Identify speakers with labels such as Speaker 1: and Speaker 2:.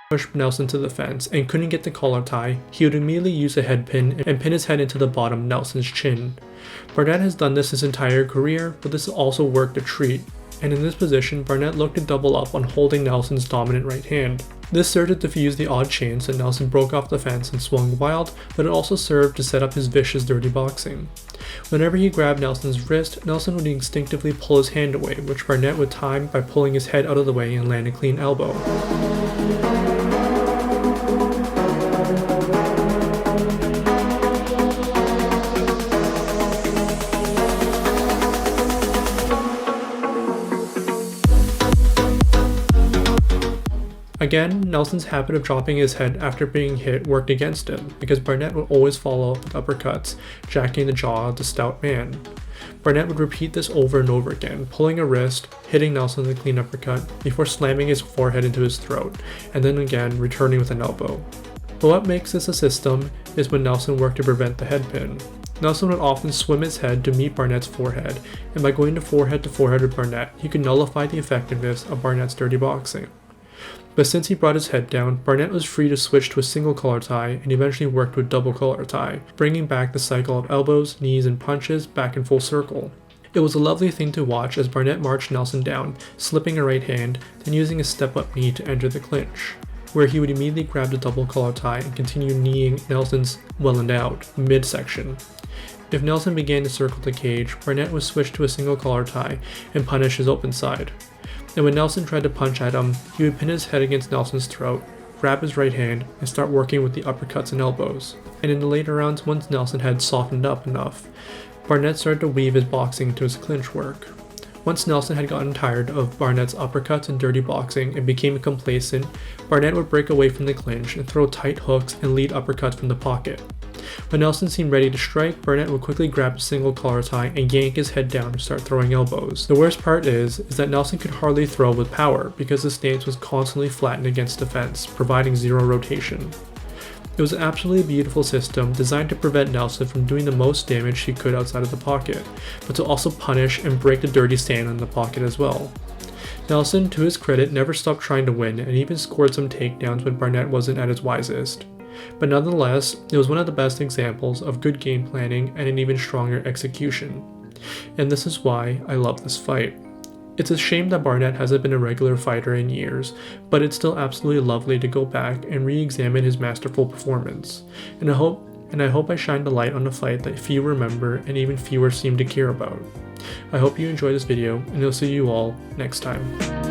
Speaker 1: pushed Nelson to the fence and couldn't get the collar tie, he would immediately use a head pin and pin his head into the bottom of Nelson's chin. Barnett has done this his entire career, but this also worked a treat, and in this position Barnett looked to double up on holding Nelson's dominant right hand. This served to defuse the odd chance that Nelson broke off the fence and swung wild, but it also served to set up his vicious dirty boxing. Whenever he grabbed Nelson's wrist, Nelson would instinctively pull his hand away, which Barnett would time by pulling his head out of the way and land a clean elbow. Again, Nelson's habit of dropping his head after being hit worked against him, because Barnett would always follow up with uppercuts, jacking the jaw of the stout man. Barnett would repeat this over and over again, pulling a wrist, hitting Nelson with a clean uppercut, before slamming his forehead into his throat, and then again returning with an elbow. But what makes this a system is when Nelson worked to prevent the head pin. Nelson would often swim his head to meet Barnett's forehead, and by going to forehead with Barnett, he could nullify the effectiveness of Barnett's dirty boxing. But since he brought his head down, Barnett was free to switch to a single collar tie and eventually worked to a double collar tie, bringing back the cycle of elbows, knees, and punches back in full circle. It was a lovely thing to watch as Barnett marched Nelson down, slipping a right hand, then using a step-up knee to enter the clinch, where he would immediately grab the double collar tie and continue kneeing Nelson's well and out midsection. If Nelson began to circle the cage, Barnett would switch to a single collar tie and punish his open side. And when Nelson tried to punch at him, he would pin his head against Nelson's throat, grab his right hand, and start working with the uppercuts and elbows. And in the later rounds, once Nelson had softened up enough, Barnett started to weave his boxing into his clinch work. Once Nelson had gotten tired of Barnett's uppercuts and dirty boxing and became complacent, Barnett would break away from the clinch and throw tight hooks and lead uppercuts from the pocket. When Nelson seemed ready to strike, Barnett would quickly grab a single collar tie and yank his head down to start throwing elbows. The worst part is that Nelson could hardly throw with power because the stance was constantly flattened against the fence, providing zero rotation. It was an absolutely beautiful system designed to prevent Nelson from doing the most damage he could outside of the pocket, but to also punish and break the dirty sand in the pocket as well. Nelson, to his credit, never stopped trying to win and even scored some takedowns when Barnett wasn't at his wisest. But nonetheless, it was one of the best examples of good game planning and an even stronger execution. And this is why I love this fight. It's a shame that Barnett hasn't been a regular fighter in years, but it's still absolutely lovely to go back and re-examine his masterful performance. And I hope I shined a light on a fight that few remember and even fewer seem to care about. I hope you enjoyed this video, and I'll see you all next time.